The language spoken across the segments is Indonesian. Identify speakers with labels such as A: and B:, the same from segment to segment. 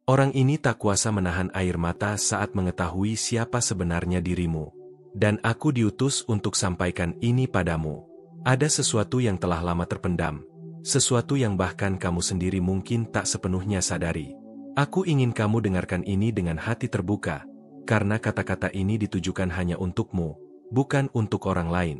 A: Orang ini tak kuasa menahan air mata saat mengetahui siapa sebenarnya dirimu. Dan aku diutus untuk sampaikan ini padamu. Ada sesuatu yang telah lama terpendam. Sesuatu yang bahkan kamu sendiri mungkin tak sepenuhnya sadari. Aku ingin kamu dengarkan ini dengan hati terbuka. Karena kata-kata ini ditujukan hanya untukmu, bukan untuk orang lain.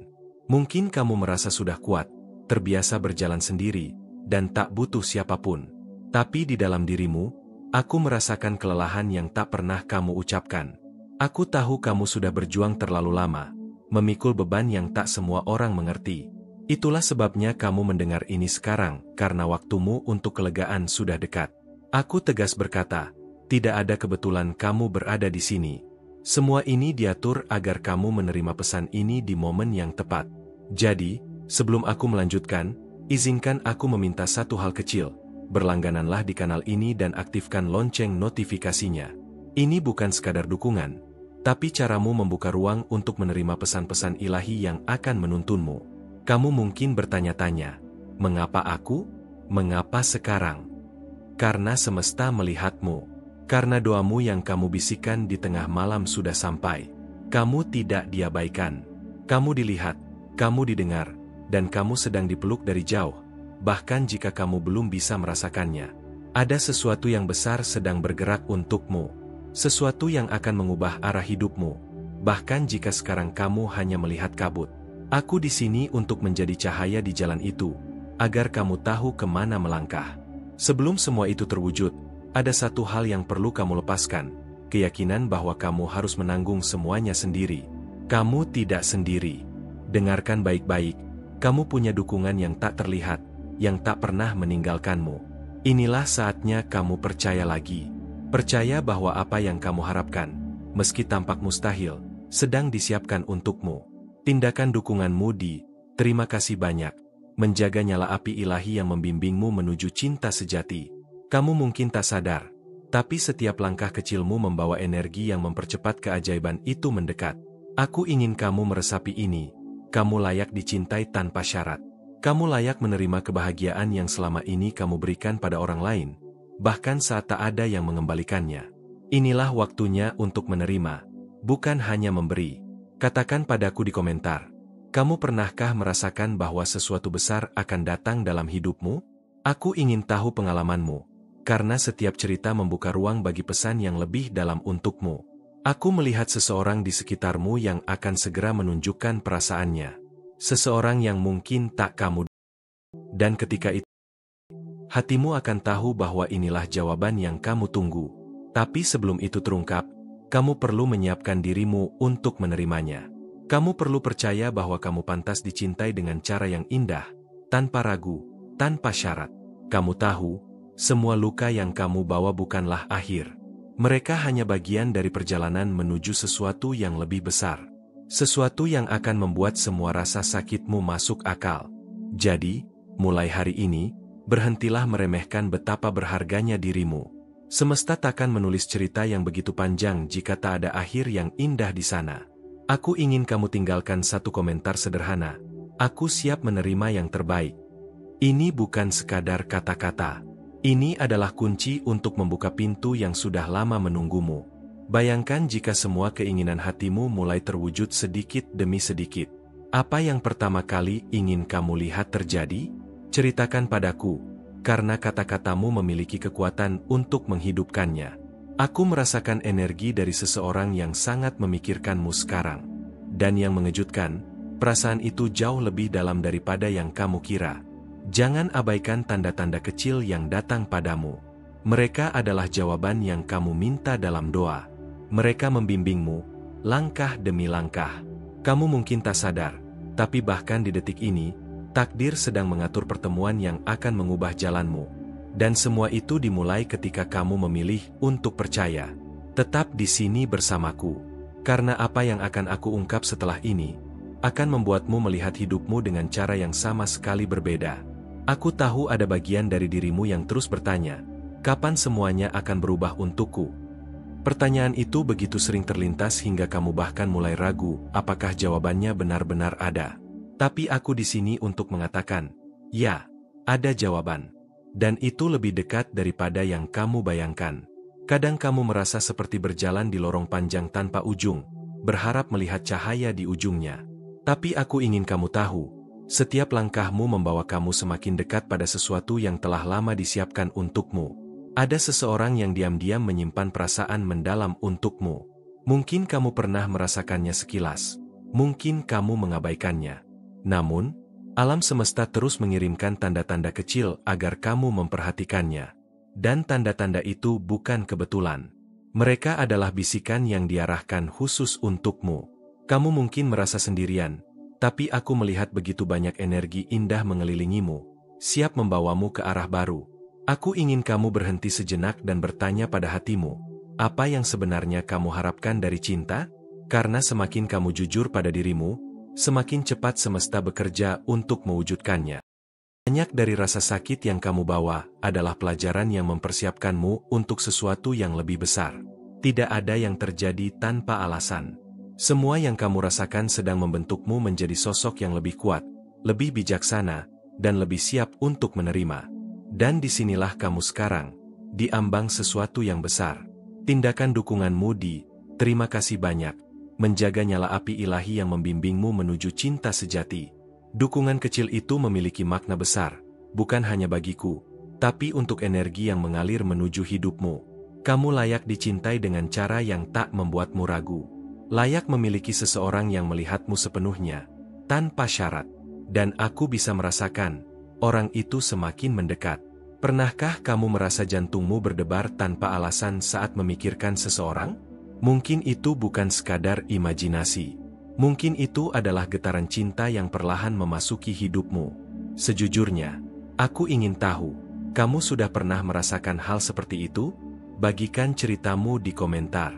A: Mungkin kamu merasa sudah kuat, terbiasa berjalan sendiri, dan tak butuh siapapun. Tapi di dalam dirimu, aku merasakan kelelahan yang tak pernah kamu ucapkan. Aku tahu kamu sudah berjuang terlalu lama, memikul beban yang tak semua orang mengerti. Itulah sebabnya kamu mendengar ini sekarang, karena waktumu untuk kelegaan sudah dekat. Aku tegas berkata, tidak ada kebetulan kamu berada di sini. Semua ini diatur agar kamu menerima pesan ini di momen yang tepat. Jadi, sebelum aku melanjutkan, izinkan aku meminta satu hal kecil. Berlanggananlah di kanal ini dan aktifkan lonceng notifikasinya. Ini bukan sekadar dukungan, tapi caramu membuka ruang untuk menerima pesan-pesan ilahi yang akan menuntunmu. Kamu mungkin bertanya-tanya, mengapa aku? Mengapa sekarang? Karena semesta melihatmu. Karena doamu yang kamu bisikan di tengah malam sudah sampai. Kamu tidak diabaikan. Kamu dilihat, kamu didengar, dan kamu sedang dipeluk dari jauh. Bahkan jika kamu belum bisa merasakannya. Ada sesuatu yang besar sedang bergerak untukmu. Sesuatu yang akan mengubah arah hidupmu. Bahkan jika sekarang kamu hanya melihat kabut. Aku di sini untuk menjadi cahaya di jalan itu, agar kamu tahu kemana melangkah. Sebelum semua itu terwujud, ada satu hal yang perlu kamu lepaskan, keyakinan bahwa kamu harus menanggung semuanya sendiri. Kamu tidak sendiri. Dengarkan baik-baik, kamu punya dukungan yang tak terlihat, yang tak pernah meninggalkanmu. Inilah saatnya kamu percaya lagi. Percaya bahwa apa yang kamu harapkan, meski tampak mustahil, sedang disiapkan untukmu. Tindakan dukunganmu terima kasih banyak, menjaga nyala api ilahi yang membimbingmu menuju cinta sejati. Kamu mungkin tak sadar, tapi setiap langkah kecilmu membawa energi yang mempercepat keajaiban itu mendekat. Aku ingin kamu meresapi ini. Kamu layak dicintai tanpa syarat. Kamu layak menerima kebahagiaan yang selama ini kamu berikan pada orang lain, bahkan saat tak ada yang mengembalikannya. Inilah waktunya untuk menerima, bukan hanya memberi. Katakan padaku di komentar, kamu pernahkah merasakan bahwa sesuatu besar akan datang dalam hidupmu? Aku ingin tahu pengalamanmu, karena setiap cerita membuka ruang bagi pesan yang lebih dalam untukmu. Aku melihat seseorang di sekitarmu yang akan segera menunjukkan perasaannya. Seseorang yang mungkin tak kamu. Dan ketika itu, hatimu akan tahu bahwa inilah jawaban yang kamu tunggu. Tapi sebelum itu terungkap, kamu perlu menyiapkan dirimu untuk menerimanya. Kamu perlu percaya bahwa kamu pantas dicintai dengan cara yang indah, tanpa ragu, tanpa syarat. Kamu tahu, semua luka yang kamu bawa bukanlah akhir. Mereka hanya bagian dari perjalanan menuju sesuatu yang lebih besar. Sesuatu yang akan membuat semua rasa sakitmu masuk akal. Jadi, mulai hari ini, berhentilah meremehkan betapa berharganya dirimu. Semesta takkan menulis cerita yang begitu panjang jika tak ada akhir yang indah di sana. Aku ingin kamu tinggalkan satu komentar sederhana. Aku siap menerima yang terbaik. Ini bukan sekadar kata-kata. Ini adalah kunci untuk membuka pintu yang sudah lama menunggumu. Bayangkan jika semua keinginan hatimu mulai terwujud sedikit demi sedikit. Apa yang pertama kali ingin kamu lihat terjadi? Ceritakan padaku. Karena kata-katamu memiliki kekuatan untuk menghidupkannya. Aku merasakan energi dari seseorang yang sangat memikirkanmu sekarang. Dan yang mengejutkan, perasaan itu jauh lebih dalam daripada yang kamu kira. Jangan abaikan tanda-tanda kecil yang datang padamu. Mereka adalah jawaban yang kamu minta dalam doa. Mereka membimbingmu, langkah demi langkah. Kamu mungkin tak sadar, tapi bahkan di detik ini, takdir sedang mengatur pertemuan yang akan mengubah jalanmu. Dan semua itu dimulai ketika kamu memilih untuk percaya. Tetap di sini bersamaku. Karena apa yang akan aku ungkap setelah ini, akan membuatmu melihat hidupmu dengan cara yang sama sekali berbeda. Aku tahu ada bagian dari dirimu yang terus bertanya, kapan semuanya akan berubah untukku? Pertanyaan itu begitu sering terlintas hingga kamu bahkan mulai ragu, apakah jawabannya benar-benar ada. Tapi aku di sini untuk mengatakan, ya, ada jawaban. Dan itu lebih dekat daripada yang kamu bayangkan. Kadang kamu merasa seperti berjalan di lorong panjang tanpa ujung, berharap melihat cahaya di ujungnya. Tapi aku ingin kamu tahu, setiap langkahmu membawa kamu semakin dekat pada sesuatu yang telah lama disiapkan untukmu. Ada seseorang yang diam-diam menyimpan perasaan mendalam untukmu. Mungkin kamu pernah merasakannya sekilas. Mungkin kamu mengabaikannya. Namun, alam semesta terus mengirimkan tanda-tanda kecil agar kamu memperhatikannya. Dan tanda-tanda itu bukan kebetulan. Mereka adalah bisikan yang diarahkan khusus untukmu. Kamu mungkin merasa sendirian, tapi aku melihat begitu banyak energi indah mengelilingimu, siap membawamu ke arah baru. Aku ingin kamu berhenti sejenak dan bertanya pada hatimu, apa yang sebenarnya kamu harapkan dari cinta? Karena semakin kamu jujur pada dirimu, semakin cepat semesta bekerja untuk mewujudkannya. Banyak dari rasa sakit yang kamu bawa adalah pelajaran yang mempersiapkanmu untuk sesuatu yang lebih besar. Tidak ada yang terjadi tanpa alasan. Semua yang kamu rasakan sedang membentukmu menjadi sosok yang lebih kuat, lebih bijaksana, dan lebih siap untuk menerima. Dan disinilah kamu sekarang, di ambang sesuatu yang besar. Tindakan dukunganmu di terima kasih banyak, menjaga nyala api ilahi yang membimbingmu menuju cinta sejati. Dukungan kecil itu memiliki makna besar, bukan hanya bagiku, tapi untuk energi yang mengalir menuju hidupmu. Kamu layak dicintai dengan cara yang tak membuatmu ragu. Layak memiliki seseorang yang melihatmu sepenuhnya, tanpa syarat. Dan aku bisa merasakan, orang itu semakin mendekat. Pernahkah kamu merasa jantungmu berdebar tanpa alasan saat memikirkan seseorang? Mungkin itu bukan sekadar imajinasi. Mungkin itu adalah getaran cinta yang perlahan memasuki hidupmu. Sejujurnya, aku ingin tahu, kamu sudah pernah merasakan hal seperti itu? Bagikan ceritamu di komentar.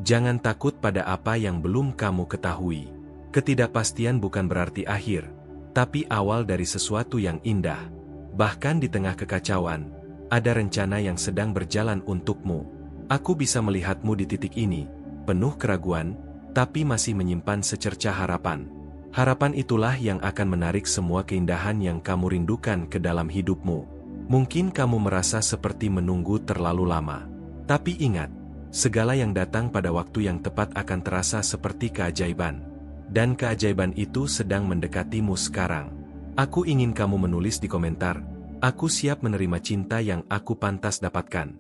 A: Jangan takut pada apa yang belum kamu ketahui. Ketidakpastian bukan berarti akhir, tapi awal dari sesuatu yang indah. Bahkan di tengah kekacauan, ada rencana yang sedang berjalan untukmu. Aku bisa melihatmu di titik ini, penuh keraguan, tapi masih menyimpan secercah harapan. Harapan itulah yang akan menarik semua keindahan yang kamu rindukan ke dalam hidupmu. Mungkin kamu merasa seperti menunggu terlalu lama. Tapi ingat, segala yang datang pada waktu yang tepat akan terasa seperti keajaiban. Dan keajaiban itu sedang mendekatimu sekarang. Aku ingin kamu menulis di komentar, aku siap menerima cinta yang aku pantas dapatkan.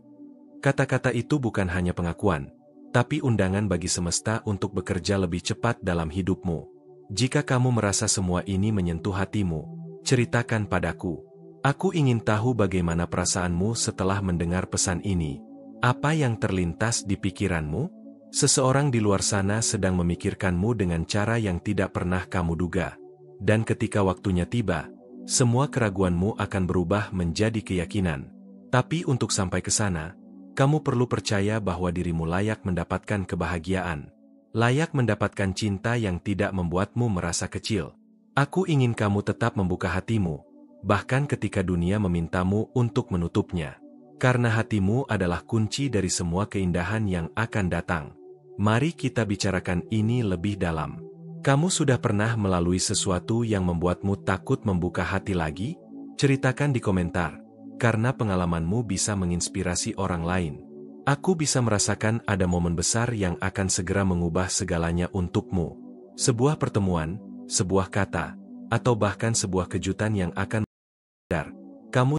A: Kata-kata itu bukan hanya pengakuan, tapi undangan bagi semesta untuk bekerja lebih cepat dalam hidupmu. Jika kamu merasa semua ini menyentuh hatimu, ceritakan padaku. Aku ingin tahu bagaimana perasaanmu setelah mendengar pesan ini. Apa yang terlintas di pikiranmu? Seseorang di luar sana sedang memikirkanmu dengan cara yang tidak pernah kamu duga. Dan ketika waktunya tiba, semua keraguanmu akan berubah menjadi keyakinan. Tapi untuk sampai ke sana, kamu perlu percaya bahwa dirimu layak mendapatkan kebahagiaan. Layak mendapatkan cinta yang tidak membuatmu merasa kecil. Aku ingin kamu tetap membuka hatimu, bahkan ketika dunia memintamu untuk menutupnya. Karena hatimu adalah kunci dari semua keindahan yang akan datang. Mari kita bicarakan ini lebih dalam. Kamu sudah pernah melalui sesuatu yang membuatmu takut membuka hati lagi? Ceritakan di komentar. Karena pengalamanmu bisa menginspirasi orang lain. Aku bisa merasakan ada momen besar yang akan segera mengubah segalanya untukmu. Sebuah pertemuan, sebuah kata, atau bahkan sebuah kejutan yang akan benar. Kamu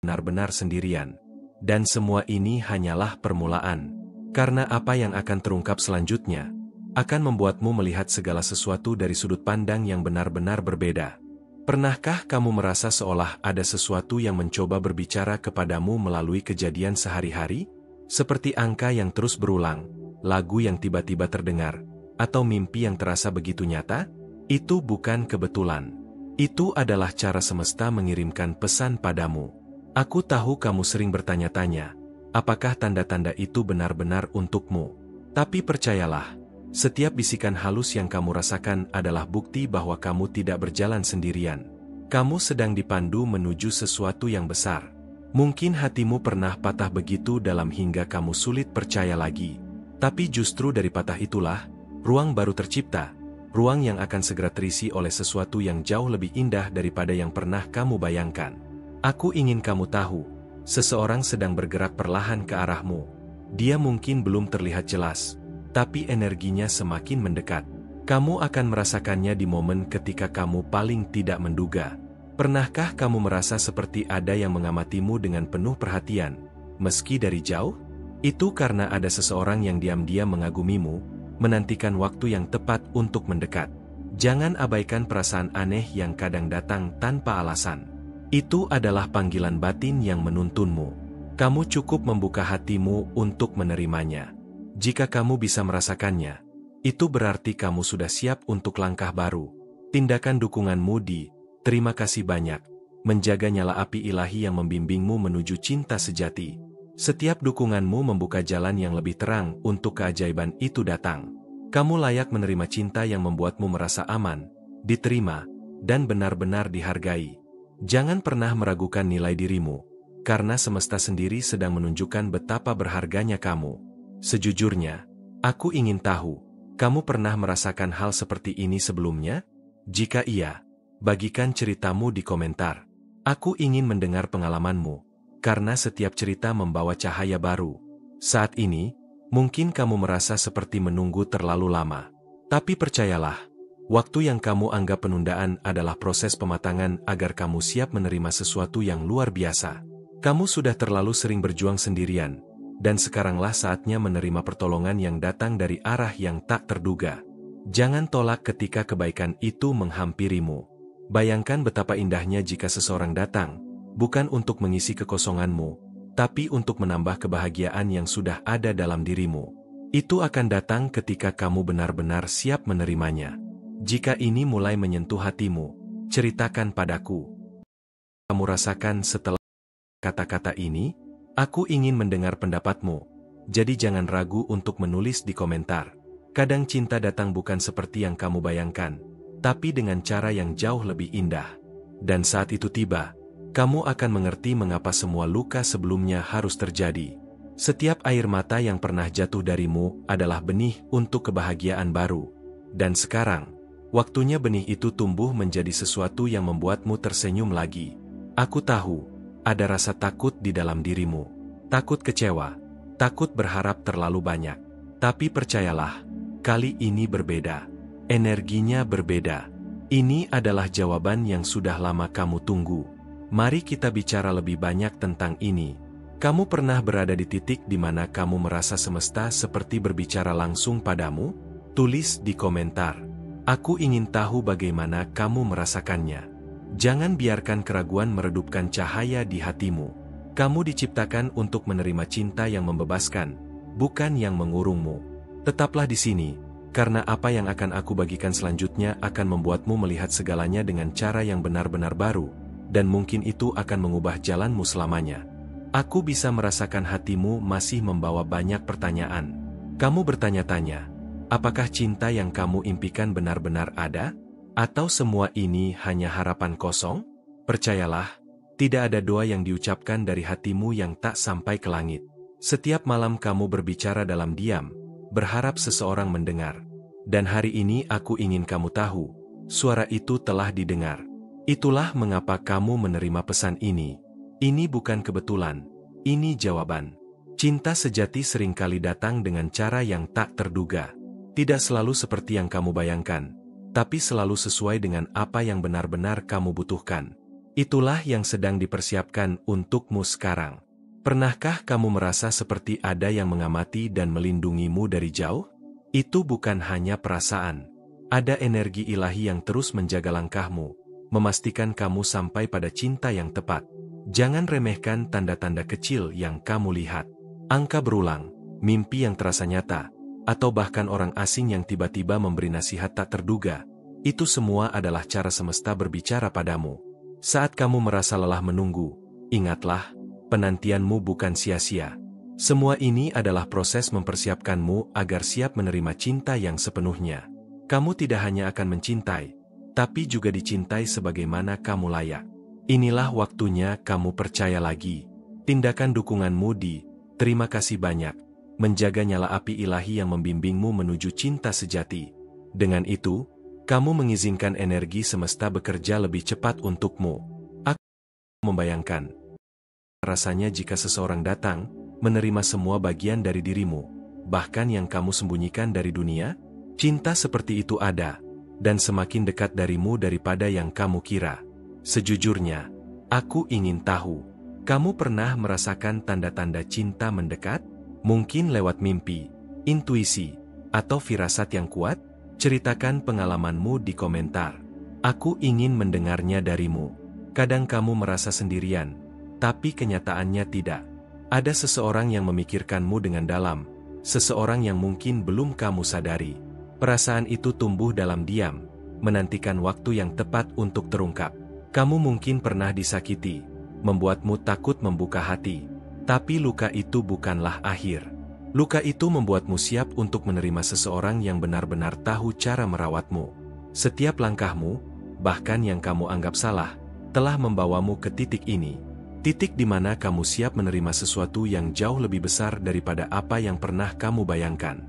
A: benar-benar sendirian. Dan semua ini hanyalah permulaan. Karena apa yang akan terungkap selanjutnya, akan membuatmu melihat segala sesuatu dari sudut pandang yang benar-benar berbeda. Pernahkah kamu merasa seolah ada sesuatu yang mencoba berbicara kepadamu melalui kejadian sehari-hari? Seperti angka yang terus berulang, lagu yang tiba-tiba terdengar, atau mimpi yang terasa begitu nyata? Itu bukan kebetulan. Itu adalah cara semesta mengirimkan pesan padamu. Aku tahu kamu sering bertanya-tanya, apakah tanda-tanda itu benar-benar untukmu? Tapi percayalah, setiap bisikan halus yang kamu rasakan adalah bukti bahwa kamu tidak berjalan sendirian. Kamu sedang dipandu menuju sesuatu yang besar. Mungkin hatimu pernah patah begitu dalam hingga kamu sulit percaya lagi. Tapi justru dari patah itulah, ruang baru tercipta. Ruang yang akan segera terisi oleh sesuatu yang jauh lebih indah daripada yang pernah kamu bayangkan. Aku ingin kamu tahu, seseorang sedang bergerak perlahan ke arahmu. Dia mungkin belum terlihat jelas, tapi energinya semakin mendekat. Kamu akan merasakannya di momen ketika kamu paling tidak menduga. Pernahkah kamu merasa seperti ada yang mengamatimu dengan penuh perhatian, meski dari jauh? Itu karena ada seseorang yang diam-diam mengagumimu, menantikan waktu yang tepat untuk mendekat. Jangan abaikan perasaan aneh yang kadang datang tanpa alasan. Itu adalah panggilan batin yang menuntunmu. Kamu cukup membuka hatimu untuk menerimanya. Jika kamu bisa merasakannya, itu berarti kamu sudah siap untuk langkah baru. Tindakan dukunganmu di terima kasih banyak, menjaga nyala api ilahi yang membimbingmu menuju cinta sejati. Setiap dukunganmu membuka jalan yang lebih terang untuk keajaiban itu datang. Kamu layak menerima cinta yang membuatmu merasa aman, diterima, dan benar-benar dihargai. Jangan pernah meragukan nilai dirimu, karena semesta sendiri sedang menunjukkan betapa berharganya kamu. Sejujurnya, aku ingin tahu, kamu pernah merasakan hal seperti ini sebelumnya? Jika iya, bagikan ceritamu di komentar. Aku ingin mendengar pengalamanmu, karena setiap cerita membawa cahaya baru. Saat ini, mungkin kamu merasa seperti menunggu terlalu lama. Tapi percayalah, waktu yang kamu anggap penundaan adalah proses pematangan agar kamu siap menerima sesuatu yang luar biasa. Kamu sudah terlalu sering berjuang sendirian, dan sekaranglah saatnya menerima pertolongan yang datang dari arah yang tak terduga. Jangan tolak ketika kebaikan itu menghampirimu. Bayangkan betapa indahnya jika seseorang datang, bukan untuk mengisi kekosonganmu, tapi untuk menambah kebahagiaan yang sudah ada dalam dirimu. Itu akan datang ketika kamu benar-benar siap menerimanya. Jika ini mulai menyentuh hatimu, ceritakan padaku. Kamu rasakan setelah kata-kata ini? Aku ingin mendengar pendapatmu. Jadi jangan ragu untuk menulis di komentar. Kadang cinta datang bukan seperti yang kamu bayangkan, tapi dengan cara yang jauh lebih indah. Dan saat itu tiba, kamu akan mengerti mengapa semua luka sebelumnya harus terjadi. Setiap air mata yang pernah jatuh darimu adalah benih untuk kebahagiaan baru. Dan sekarang, waktunya benih itu tumbuh menjadi sesuatu yang membuatmu tersenyum lagi. Aku tahu, ada rasa takut di dalam dirimu. Takut kecewa, takut berharap terlalu banyak. Tapi percayalah, kali ini berbeda. Energinya berbeda. Ini adalah jawaban yang sudah lama kamu tunggu. Mari kita bicara lebih banyak tentang ini. Kamu pernah berada di titik di mana kamu merasa semesta seperti berbicara langsung padamu? Tulis di komentar. Aku ingin tahu bagaimana kamu merasakannya. Jangan biarkan keraguan meredupkan cahaya di hatimu. Kamu diciptakan untuk menerima cinta yang membebaskan, bukan yang mengurungmu. Tetaplah di sini, karena apa yang akan aku bagikan selanjutnya akan membuatmu melihat segalanya dengan cara yang benar-benar baru. Dan mungkin itu akan mengubah jalanmu selamanya. Aku bisa merasakan hatimu masih membawa banyak pertanyaan. Kamu bertanya-tanya, apakah cinta yang kamu impikan benar-benar ada? Atau semua ini hanya harapan kosong? Percayalah, tidak ada doa yang diucapkan dari hatimu yang tak sampai ke langit. Setiap malam kamu berbicara dalam diam, berharap seseorang mendengar. Dan hari ini aku ingin kamu tahu, suara itu telah didengar. Itulah mengapa kamu menerima pesan ini. Ini bukan kebetulan, ini jawaban. Cinta sejati seringkali datang dengan cara yang tak terduga. Tidak selalu seperti yang kamu bayangkan, tapi selalu sesuai dengan apa yang benar-benar kamu butuhkan. Itulah yang sedang dipersiapkan untukmu sekarang. Pernahkah kamu merasa seperti ada yang mengamati dan melindungimu dari jauh? Itu bukan hanya perasaan. Ada energi ilahi yang terus menjaga langkahmu, memastikan kamu sampai pada cinta yang tepat. Jangan remehkan tanda-tanda kecil yang kamu lihat. Angka berulang, mimpi yang terasa nyata, atau bahkan orang asing yang tiba-tiba memberi nasihat tak terduga. Itu semua adalah cara semesta berbicara padamu. Saat kamu merasa lelah menunggu, ingatlah, penantianmu bukan sia-sia. Semua ini adalah proses mempersiapkanmu agar siap menerima cinta yang sepenuhnya. Kamu tidak hanya akan mencintai, tapi juga dicintai sebagaimana kamu layak. Inilah waktunya kamu percaya lagi. Tindakan dukunganmu di terima kasih banyak, menjaga nyala api ilahi yang membimbingmu menuju cinta sejati. Dengan itu, kamu mengizinkan energi semesta bekerja lebih cepat untukmu. Aku membayangkan rasanya jika seseorang datang, menerima semua bagian dari dirimu, bahkan yang kamu sembunyikan dari dunia? Cinta seperti itu ada, dan semakin dekat darimu daripada yang kamu kira. Sejujurnya, aku ingin tahu, kamu pernah merasakan tanda-tanda cinta mendekat? Mungkin lewat mimpi, intuisi, atau firasat yang kuat? Ceritakan pengalamanmu di komentar. Aku ingin mendengarnya darimu. Kadang kamu merasa sendirian, tapi kenyataannya tidak. Ada seseorang yang memikirkanmu dengan dalam, seseorang yang mungkin belum kamu sadari. Perasaan itu tumbuh dalam diam, menantikan waktu yang tepat untuk terungkap. Kamu mungkin pernah disakiti, membuatmu takut membuka hati. Tapi luka itu bukanlah akhir. Luka itu membuatmu siap untuk menerima seseorang yang benar-benar tahu cara merawatmu. Setiap langkahmu, bahkan yang kamu anggap salah, telah membawamu ke titik ini. Titik di mana kamu siap menerima sesuatu yang jauh lebih besar daripada apa yang pernah kamu bayangkan.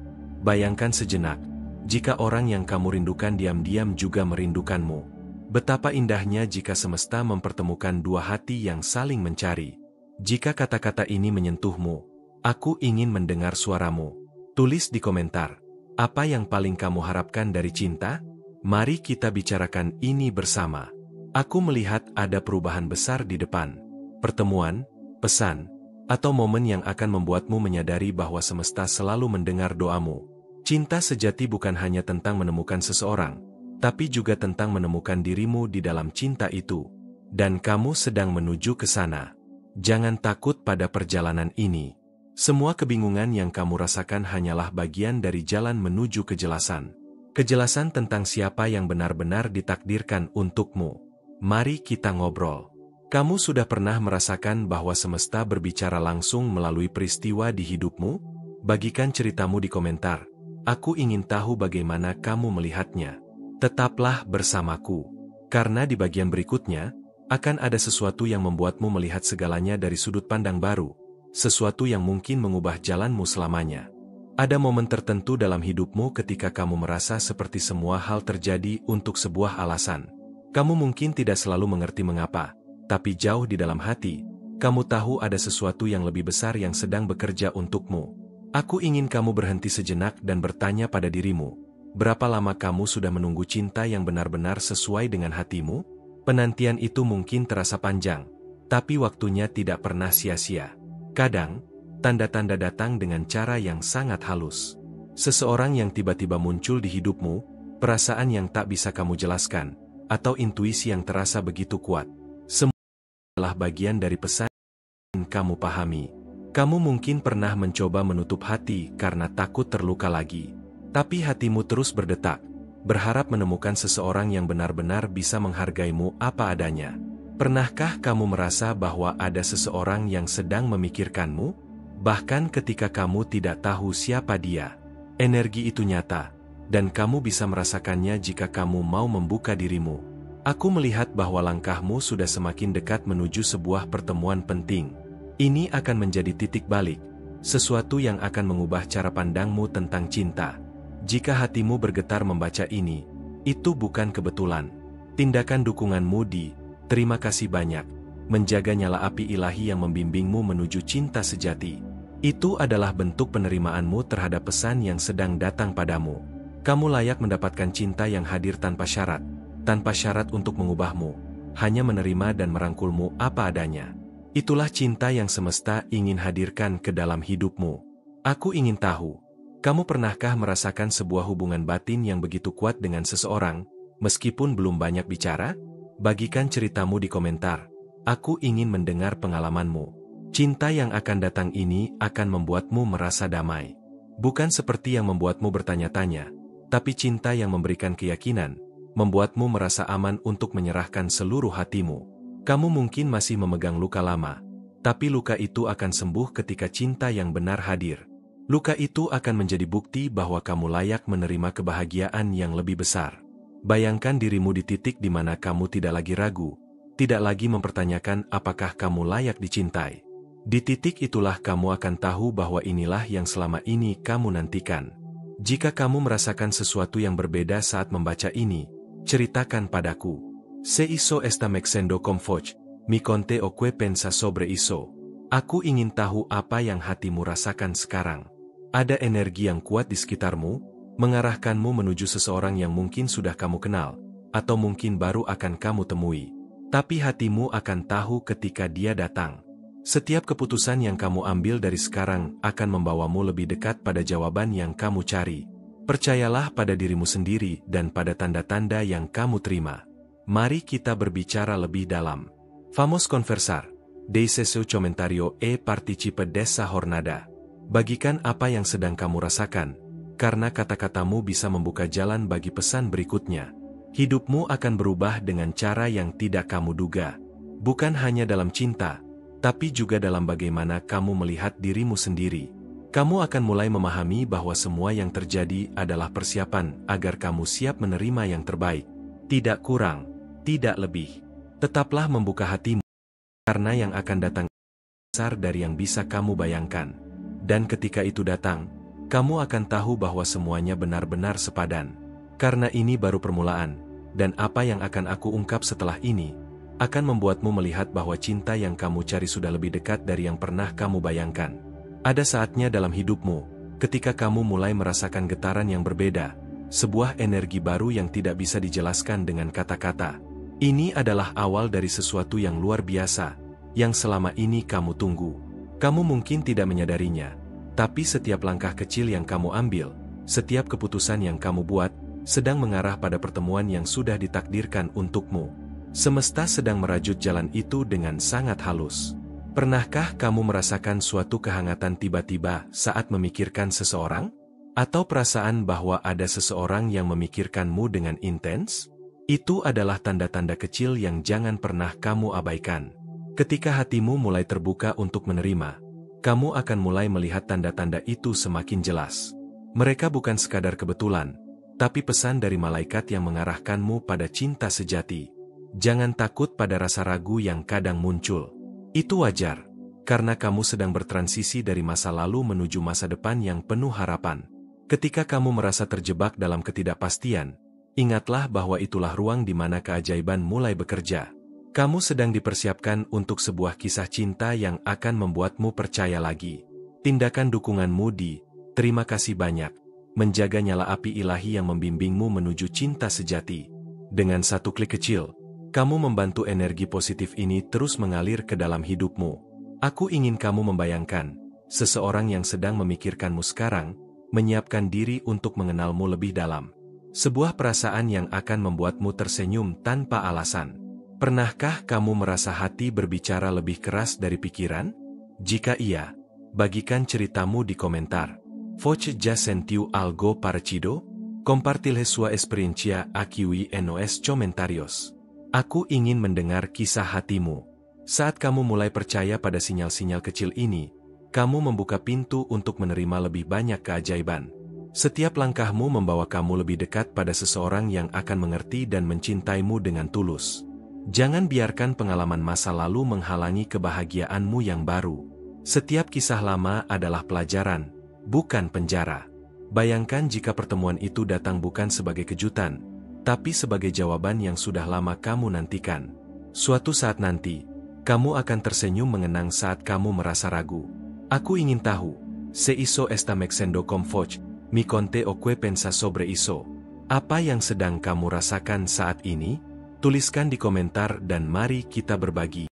A: Bayangkan sejenak, jika orang yang kamu rindukan diam-diam juga merindukanmu. Betapa indahnya jika semesta mempertemukan dua hati yang saling mencari. Jika kata-kata ini menyentuhmu, aku ingin mendengar suaramu. Tulis di komentar, apa yang paling kamu harapkan dari cinta? Mari kita bicarakan ini bersama. Aku melihat ada perubahan besar di depan. Pertemuan, pesan, atau momen yang akan membuatmu menyadari bahwa semesta selalu mendengar doamu. Cinta sejati bukan hanya tentang menemukan seseorang, tapi juga tentang menemukan dirimu di dalam cinta itu. Dan kamu sedang menuju ke sana. Jangan takut pada perjalanan ini. Semua kebingungan yang kamu rasakan hanyalah bagian dari jalan menuju kejelasan. Kejelasan tentang siapa yang benar-benar ditakdirkan untukmu. Mari kita ngobrol. Kamu sudah pernah merasakan bahwa semesta berbicara langsung melalui peristiwa di hidupmu? Bagikan ceritamu di komentar. Aku ingin tahu bagaimana kamu melihatnya. Tetaplah bersamaku. Karena di bagian berikutnya, akan ada sesuatu yang membuatmu melihat segalanya dari sudut pandang baru, sesuatu yang mungkin mengubah jalanmu selamanya. Ada momen tertentu dalam hidupmu ketika kamu merasa seperti semua hal terjadi untuk sebuah alasan. Kamu mungkin tidak selalu mengerti mengapa, tapi jauh di dalam hati, kamu tahu ada sesuatu yang lebih besar yang sedang bekerja untukmu. Aku ingin kamu berhenti sejenak dan bertanya pada dirimu, berapa lama kamu sudah menunggu cinta yang benar-benar sesuai dengan hatimu? Penantian itu mungkin terasa panjang, tapi waktunya tidak pernah sia-sia. Kadang, tanda-tanda datang dengan cara yang sangat halus. Seseorang yang tiba-tiba muncul di hidupmu, perasaan yang tak bisa kamu jelaskan, atau intuisi yang terasa begitu kuat. Semua adalah bagian dari pesan yang kamu pahami. Kamu mungkin pernah mencoba menutup hati karena takut terluka lagi. Tapi hatimu terus berdetak, berharap menemukan seseorang yang benar-benar bisa menghargaimu apa adanya. Pernahkah kamu merasa bahwa ada seseorang yang sedang memikirkanmu? Bahkan ketika kamu tidak tahu siapa dia. Energi itu nyata, dan kamu bisa merasakannya jika kamu mau membuka dirimu. Aku melihat bahwa langkahmu sudah semakin dekat menuju sebuah pertemuan penting. Ini akan menjadi titik balik, sesuatu yang akan mengubah cara pandangmu tentang cinta. Jika hatimu bergetar membaca ini, itu bukan kebetulan. Tindakan dukunganmu di terima kasih banyak, menjaga nyala api ilahi yang membimbingmu menuju cinta sejati. Itu adalah bentuk penerimaanmu terhadap pesan yang sedang datang padamu. Kamu layak mendapatkan cinta yang hadir tanpa syarat untuk mengubahmu, hanya menerima dan merangkulmu apa adanya. Itulah cinta yang semesta ingin hadirkan ke dalam hidupmu. Aku ingin tahu, kamu pernahkah merasakan sebuah hubungan batin yang begitu kuat dengan seseorang, meskipun belum banyak bicara? Bagikan ceritamu di komentar. Aku ingin mendengar pengalamanmu. Cinta yang akan datang ini akan membuatmu merasa damai. Bukan seperti yang membuatmu bertanya-tanya, tapi cinta yang memberikan keyakinan, membuatmu merasa aman untuk menyerahkan seluruh hatimu. Kamu mungkin masih memegang luka lama, tapi luka itu akan sembuh ketika cinta yang benar hadir. Luka itu akan menjadi bukti bahwa kamu layak menerima kebahagiaan yang lebih besar. Bayangkan dirimu di titik di mana kamu tidak lagi ragu, tidak lagi mempertanyakan apakah kamu layak dicintai. Di titik itulah kamu akan tahu bahwa inilah yang selama ini kamu nantikan. Jika kamu merasakan sesuatu yang berbeda saat membaca ini, ceritakan padaku. Se hizo esta mexendo con Foch, mi conte o que pensa sobre eso. Aku ingin tahu apa yang hatimu rasakan sekarang. Ada energi yang kuat di sekitarmu, mengarahkanmu menuju seseorang yang mungkin sudah kamu kenal, atau mungkin baru akan kamu temui. Tapi hatimu akan tahu ketika dia datang. Setiap keputusan yang kamu ambil dari sekarang akan membawamu lebih dekat pada jawaban yang kamu cari. Percayalah pada dirimu sendiri dan pada tanda-tanda yang kamu terima. Mari kita berbicara lebih dalam. Vamos conversar. Deixe seu comentario e participe dessa jornada. Bagikan apa yang sedang kamu rasakan, karena kata-katamu bisa membuka jalan bagi pesan berikutnya. Hidupmu akan berubah dengan cara yang tidak kamu duga. Bukan hanya dalam cinta, tapi juga dalam bagaimana kamu melihat dirimu sendiri. Kamu akan mulai memahami bahwa semua yang terjadi adalah persiapan agar kamu siap menerima yang terbaik. Tidak kurang, tidak lebih. Tetaplah membuka hatimu, karena yang akan datang besar dari yang bisa kamu bayangkan. Dan ketika itu datang, kamu akan tahu bahwa semuanya benar-benar sepadan. Karena ini baru permulaan, dan apa yang akan aku ungkap setelah ini, akan membuatmu melihat bahwa cinta yang kamu cari sudah lebih dekat dari yang pernah kamu bayangkan. Ada saatnya dalam hidupmu, ketika kamu mulai merasakan getaran yang berbeda, sebuah energi baru yang tidak bisa dijelaskan dengan kata-kata. Ini adalah awal dari sesuatu yang luar biasa, yang selama ini kamu tunggu. Kamu mungkin tidak menyadarinya, tapi setiap langkah kecil yang kamu ambil, setiap keputusan yang kamu buat, sedang mengarah pada pertemuan yang sudah ditakdirkan untukmu. Semesta sedang merajut jalan itu dengan sangat halus. Pernahkah kamu merasakan suatu kehangatan tiba-tiba saat memikirkan seseorang? Atau perasaan bahwa ada seseorang yang memikirkanmu dengan intens? Itu adalah tanda-tanda kecil yang jangan pernah kamu abaikan. Ketika hatimu mulai terbuka untuk menerima, kamu akan mulai melihat tanda-tanda itu semakin jelas. Mereka bukan sekadar kebetulan, tapi pesan dari malaikat yang mengarahkanmu pada cinta sejati. Jangan takut pada rasa ragu yang kadang muncul. Itu wajar, karena kamu sedang bertransisi dari masa lalu menuju masa depan yang penuh harapan. Ketika kamu merasa terjebak dalam ketidakpastian, ingatlah bahwa itulah ruang di mana keajaiban mulai bekerja. Kamu sedang dipersiapkan untuk sebuah kisah cinta yang akan membuatmu percaya lagi. Tindakan dukunganmu di "Terima kasih banyak" menjaga nyala api ilahi yang membimbingmu menuju cinta sejati. Dengan satu klik kecil, kamu membantu energi positif ini terus mengalir ke dalam hidupmu. Aku ingin kamu membayangkan, seseorang yang sedang memikirkanmu sekarang, menyiapkan diri untuk mengenalmu lebih dalam. Sebuah perasaan yang akan membuatmu tersenyum tanpa alasan. Pernahkah kamu merasa hati berbicara lebih keras dari pikiran? Jika iya, bagikan ceritamu di komentar. Você já sentiu algo parecido? Compartilhe sua experiencia aquí en los comentarios. Aku ingin mendengar kisah hatimu. Saat kamu mulai percaya pada sinyal-sinyal kecil ini, kamu membuka pintu untuk menerima lebih banyak keajaiban. Setiap langkahmu membawa kamu lebih dekat pada seseorang yang akan mengerti dan mencintaimu dengan tulus. Jangan biarkan pengalaman masa lalu menghalangi kebahagiaanmu yang baru. Setiap kisah lama adalah pelajaran, bukan penjara. Bayangkan jika pertemuan itu datang bukan sebagai kejutan, tapi sebagai jawaban yang sudah lama kamu nantikan. Suatu saat nanti, kamu akan tersenyum mengenang saat kamu merasa ragu. Aku ingin tahu, se iso está mexendo com foch, mi conte o que pensa sobre iso. Apa yang sedang kamu rasakan saat ini? Tuliskan di komentar dan mari kita berbagi.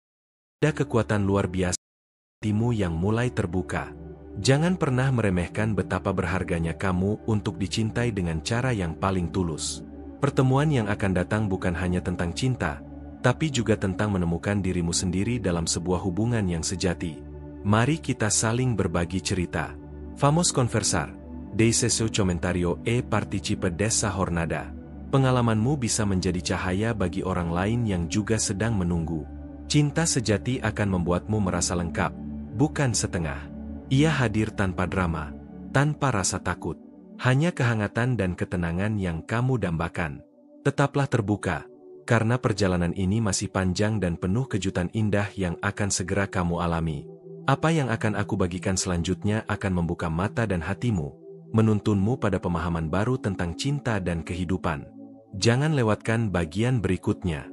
A: Ada kekuatan luar biasa di hatimu yang mulai terbuka. Jangan pernah meremehkan betapa berharganya kamu untuk dicintai dengan cara yang paling tulus. Pertemuan yang akan datang bukan hanya tentang cinta, tapi juga tentang menemukan dirimu sendiri dalam sebuah hubungan yang sejati. Mari kita saling berbagi cerita. Vamos conversar. Deixe seu comentario e participe dessa jornada. Pengalamanmu bisa menjadi cahaya bagi orang lain yang juga sedang menunggu. Cinta sejati akan membuatmu merasa lengkap, bukan setengah. Ia hadir tanpa drama, tanpa rasa takut. Hanya kehangatan dan ketenangan yang kamu dambakan. Tetaplah terbuka, karena perjalanan ini masih panjang dan penuh kejutan indah yang akan segera kamu alami. Apa yang akan aku bagikan selanjutnya akan membuka mata dan hatimu, menuntunmu pada pemahaman baru tentang cinta dan kehidupan. Jangan lewatkan bagian berikutnya.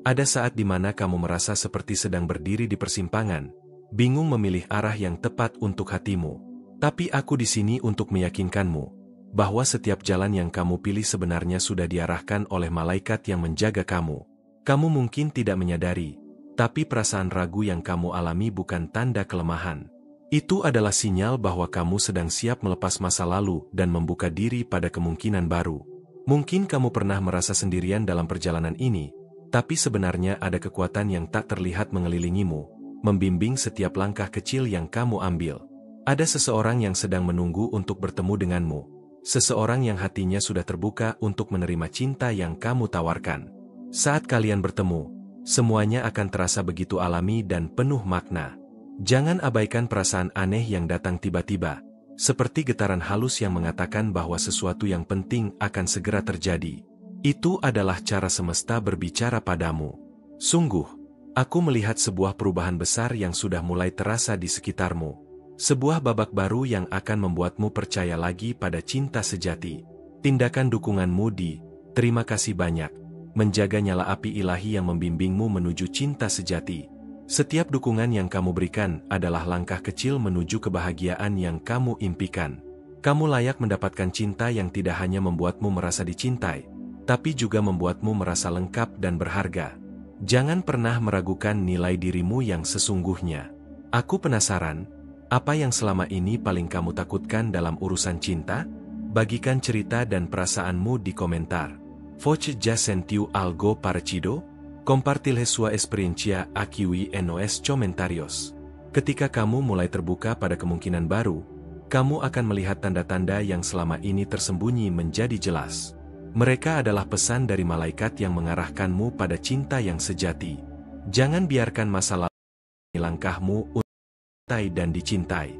A: Ada saat di mana kamu merasa seperti sedang berdiri di persimpangan, bingung memilih arah yang tepat untuk hatimu. Tapi aku di sini untuk meyakinkanmu bahwa setiap jalan yang kamu pilih sebenarnya sudah diarahkan oleh malaikat yang menjaga kamu. Kamu mungkin tidak menyadari, tapi perasaan ragu yang kamu alami bukan tanda kelemahan. Itu adalah sinyal bahwa kamu sedang siap melepas masa lalu dan membuka diri pada kemungkinan baru. Mungkin kamu pernah merasa sendirian dalam perjalanan ini, tapi sebenarnya ada kekuatan yang tak terlihat mengelilingimu, membimbing setiap langkah kecil yang kamu ambil. Ada seseorang yang sedang menunggu untuk bertemu denganmu, seseorang yang hatinya sudah terbuka untuk menerima cinta yang kamu tawarkan. Saat kalian bertemu, semuanya akan terasa begitu alami dan penuh makna. Jangan abaikan perasaan aneh yang datang tiba-tiba, seperti getaran halus yang mengatakan bahwa sesuatu yang penting akan segera terjadi. Itu adalah cara semesta berbicara padamu. Sungguh, aku melihat sebuah perubahan besar yang sudah mulai terasa di sekitarmu. Sebuah babak baru yang akan membuatmu percaya lagi pada cinta sejati. Tindakan dukunganmu di "Terima kasih banyak" menjaga nyala api ilahi yang membimbingmu menuju cinta sejati. Setiap dukungan yang kamu berikan adalah langkah kecil menuju kebahagiaan yang kamu impikan. Kamu layak mendapatkan cinta yang tidak hanya membuatmu merasa dicintai, tapi juga membuatmu merasa lengkap dan berharga. Jangan pernah meragukan nilai dirimu yang sesungguhnya. Aku penasaran, apa yang selama ini paling kamu takutkan dalam urusan cinta? Bagikan cerita dan perasaanmu di komentar. Voce já sentiu algo parecido? Compartilhe sua experiencia aquí en los comentarios. Ketika kamu mulai terbuka pada kemungkinan baru, kamu akan melihat tanda-tanda yang selama ini tersembunyi menjadi jelas. Mereka adalah pesan dari malaikat yang mengarahkanmu pada cinta yang sejati. Jangan biarkan masa lalu langkahmu untuk dicintai dan dicintai.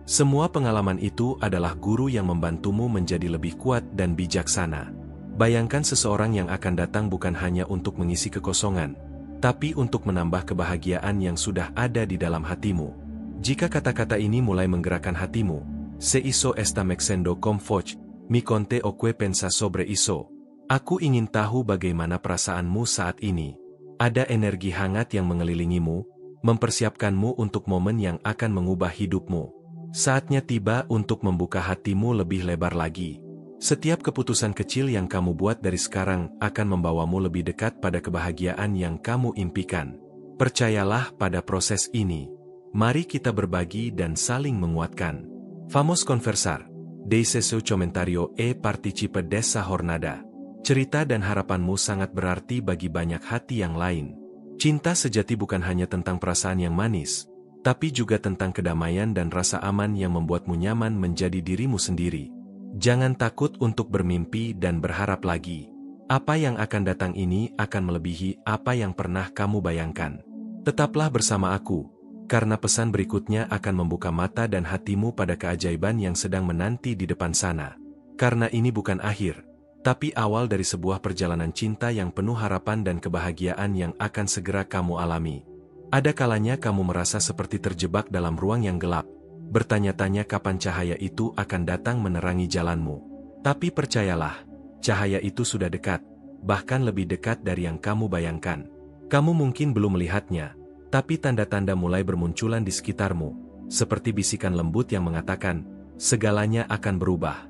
A: Semua pengalaman itu adalah guru yang membantumu menjadi lebih kuat dan bijaksana. Bayangkan seseorang yang akan datang bukan hanya untuk mengisi kekosongan, tapi untuk menambah kebahagiaan yang sudah ada di dalam hatimu. Jika kata-kata ini mulai menggerakkan hatimu, "Se hizo esta mexendo com foch, mi conte o que pensa sobre iso." Aku ingin tahu bagaimana perasaanmu saat ini. Ada energi hangat yang mengelilingimu, mempersiapkanmu untuk momen yang akan mengubah hidupmu. Saatnya tiba untuk membuka hatimu lebih lebar lagi. Setiap keputusan kecil yang kamu buat dari sekarang akan membawamu lebih dekat pada kebahagiaan yang kamu impikan. Percayalah pada proses ini. Mari kita berbagi dan saling menguatkan. Vamos conversar. Deixe seu comentario e participe dessa jornada. Cerita dan harapanmu sangat berarti bagi banyak hati yang lain. Cinta sejati bukan hanya tentang perasaan yang manis, tapi juga tentang kedamaian dan rasa aman yang membuatmu nyaman menjadi dirimu sendiri. Jangan takut untuk bermimpi dan berharap lagi. Apa yang akan datang ini akan melebihi apa yang pernah kamu bayangkan. Tetaplah bersama aku, karena pesan berikutnya akan membuka mata dan hatimu pada keajaiban yang sedang menanti di depan sana. Karena ini bukan akhir, tapi awal dari sebuah perjalanan cinta yang penuh harapan dan kebahagiaan yang akan segera kamu alami. Ada kalanya kamu merasa seperti terjebak dalam ruang yang gelap, bertanya-tanya kapan cahaya itu akan datang menerangi jalanmu. Tapi percayalah, cahaya itu sudah dekat, bahkan lebih dekat dari yang kamu bayangkan. Kamu mungkin belum melihatnya, tapi tanda-tanda mulai bermunculan di sekitarmu, seperti bisikan lembut yang mengatakan, segalanya akan berubah.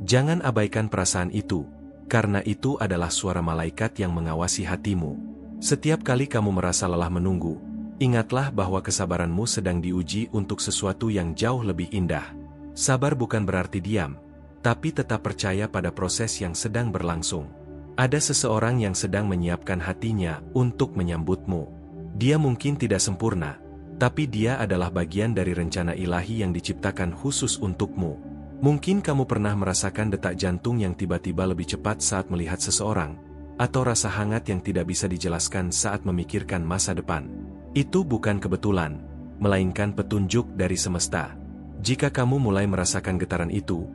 A: Jangan abaikan perasaan itu, karena itu adalah suara malaikat yang mengawasi hatimu. Setiap kali kamu merasa lelah menunggu, ingatlah bahwa kesabaranmu sedang diuji untuk sesuatu yang jauh lebih indah. Sabar bukan berarti diam, tapi tetap percaya pada proses yang sedang berlangsung. Ada seseorang yang sedang menyiapkan hatinya untuk menyambutmu. Dia mungkin tidak sempurna, tapi dia adalah bagian dari rencana ilahi yang diciptakan khusus untukmu. Mungkin kamu pernah merasakan detak jantung yang tiba-tiba lebih cepat saat melihat seseorang, atau rasa hangat yang tidak bisa dijelaskan saat memikirkan masa depan. Itu bukan kebetulan, melainkan petunjuk dari semesta. Jika kamu mulai merasakan getaran itu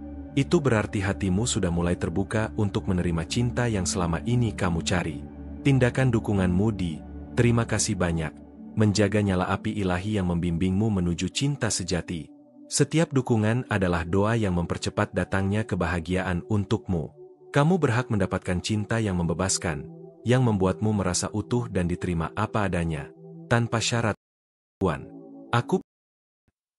A: berarti hatimu sudah mulai terbuka untuk menerima cinta yang selama ini kamu cari. Tindakan dukunganmu di "Terima kasih banyak" menjaga nyala api ilahi yang membimbingmu menuju cinta sejati. Setiap dukungan adalah doa yang mempercepat datangnya kebahagiaan untukmu. Kamu berhak mendapatkan cinta yang membebaskan, yang membuatmu merasa utuh dan diterima apa adanya, tanpa syarat. Aku.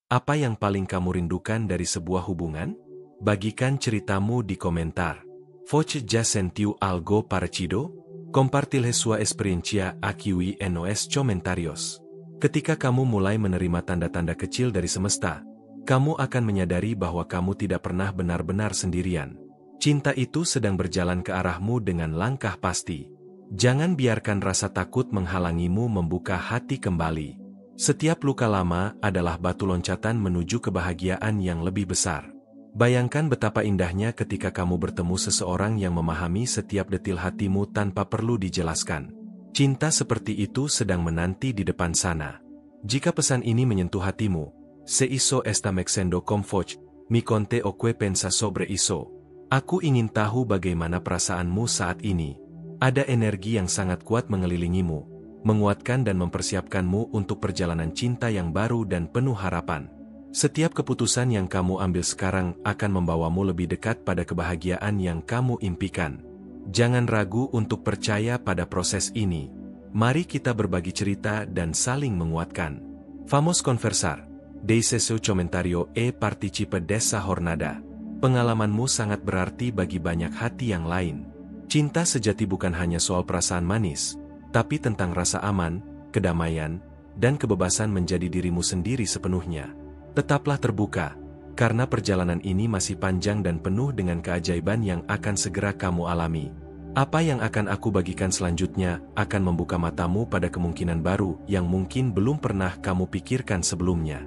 A: Apa yang paling kamu rindukan dari sebuah hubungan? Bagikan ceritamu di komentar. Voce já sentiu algo parecido? Compartilhe sua experiencia aquí en los comentarios. Ketika kamu mulai menerima tanda-tanda kecil dari semesta, kamu akan menyadari bahwa kamu tidak pernah benar-benar sendirian. Cinta itu sedang berjalan ke arahmu dengan langkah pasti. Jangan biarkan rasa takut menghalangimu membuka hati kembali. Setiap luka lama adalah batu loncatan menuju kebahagiaan yang lebih besar. Bayangkan betapa indahnya ketika kamu bertemu seseorang yang memahami setiap detil hatimu tanpa perlu dijelaskan. Cinta seperti itu sedang menanti di depan sana. Jika pesan ini menyentuh hatimu, se hizo esta mexendo com foch, mi conte o que pensa sobre eso. Aku ingin tahu bagaimana perasaanmu saat ini. Ada energi yang sangat kuat mengelilingimu, menguatkan dan mempersiapkanmu untuk perjalanan cinta yang baru dan penuh harapan. Setiap keputusan yang kamu ambil sekarang akan membawamu lebih dekat pada kebahagiaan yang kamu impikan. Jangan ragu untuk percaya pada proses ini. Mari kita berbagi cerita dan saling menguatkan. Vamos conversar. Deixe seu comentario e participe dessa jornada. Pengalamanmu sangat berarti bagi banyak hati yang lain. Cinta sejati bukan hanya soal perasaan manis, tapi tentang rasa aman, kedamaian, dan kebebasan menjadi dirimu sendiri sepenuhnya. Tetaplah terbuka, karena perjalanan ini masih panjang dan penuh dengan keajaiban yang akan segera kamu alami. Apa yang akan aku bagikan selanjutnya akan membuka matamu pada kemungkinan baru yang mungkin belum pernah kamu pikirkan sebelumnya.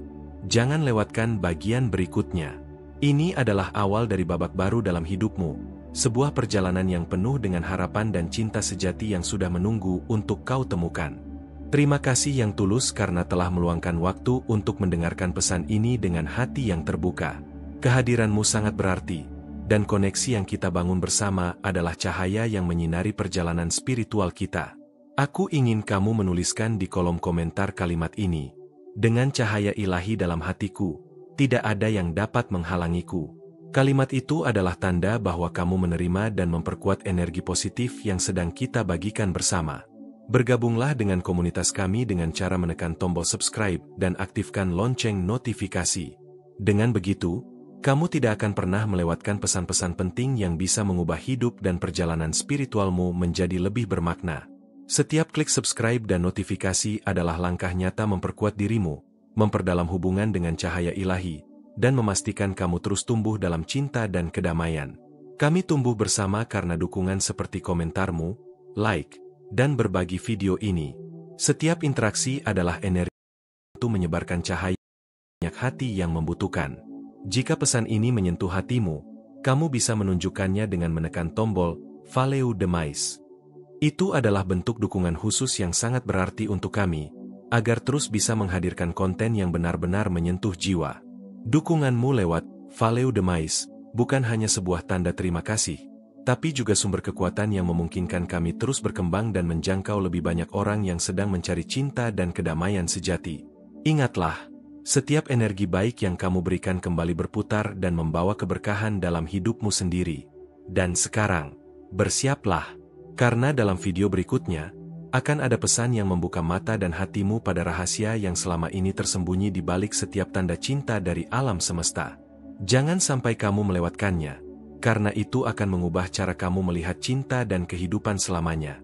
A: Jangan lewatkan bagian berikutnya. Ini adalah awal dari babak baru dalam hidupmu. Sebuah perjalanan yang penuh dengan harapan dan cinta sejati yang sudah menunggu untuk kau temukan. Terima kasih yang tulus karena telah meluangkan waktu untuk mendengarkan pesan ini dengan hati yang terbuka. Kehadiranmu sangat berarti, dan koneksi yang kita bangun bersama adalah cahaya yang menyinari perjalanan spiritual kita. Aku ingin kamu menuliskan di kolom komentar kalimat ini. Dengan cahaya ilahi dalam hatiku, tidak ada yang dapat menghalangiku. Kalimat itu adalah tanda bahwa kamu menerima dan memperkuat energi positif yang sedang kita bagikan bersama. Bergabunglah dengan komunitas kami dengan cara menekan tombol subscribe dan aktifkan lonceng notifikasi. Dengan begitu, kamu tidak akan pernah melewatkan pesan-pesan penting yang bisa mengubah hidup dan perjalanan spiritualmu menjadi lebih bermakna. Setiap klik subscribe dan notifikasi adalah langkah nyata memperkuat dirimu, memperdalam hubungan dengan cahaya ilahi, dan memastikan kamu terus tumbuh dalam cinta dan kedamaian. Kami tumbuh bersama karena dukungan seperti komentarmu, like, dan berbagi video ini. Setiap interaksi adalah energi untuk menyebarkan cahaya banyak hati yang membutuhkan. Jika pesan ini menyentuh hatimu, kamu bisa menunjukkannya dengan menekan tombol Valeu demais. Itu adalah bentuk dukungan khusus yang sangat berarti untuk kami, agar terus bisa menghadirkan konten yang benar-benar menyentuh jiwa. Dukunganmu lewat Valeu demais bukan hanya sebuah tanda terima kasih, tapi juga sumber kekuatan yang memungkinkan kami terus berkembang dan menjangkau lebih banyak orang yang sedang mencari cinta dan kedamaian sejati. Ingatlah, setiap energi baik yang kamu berikan kembali berputar dan membawa keberkahan dalam hidupmu sendiri. Dan sekarang, bersiaplah, karena dalam video berikutnya, akan ada pesan yang membuka mata dan hatimu pada rahasia yang selama ini tersembunyi di balik setiap tanda cinta dari alam semesta. Jangan sampai kamu melewatkannya, karena itu akan mengubah cara kamu melihat cinta dan kehidupan selamanya.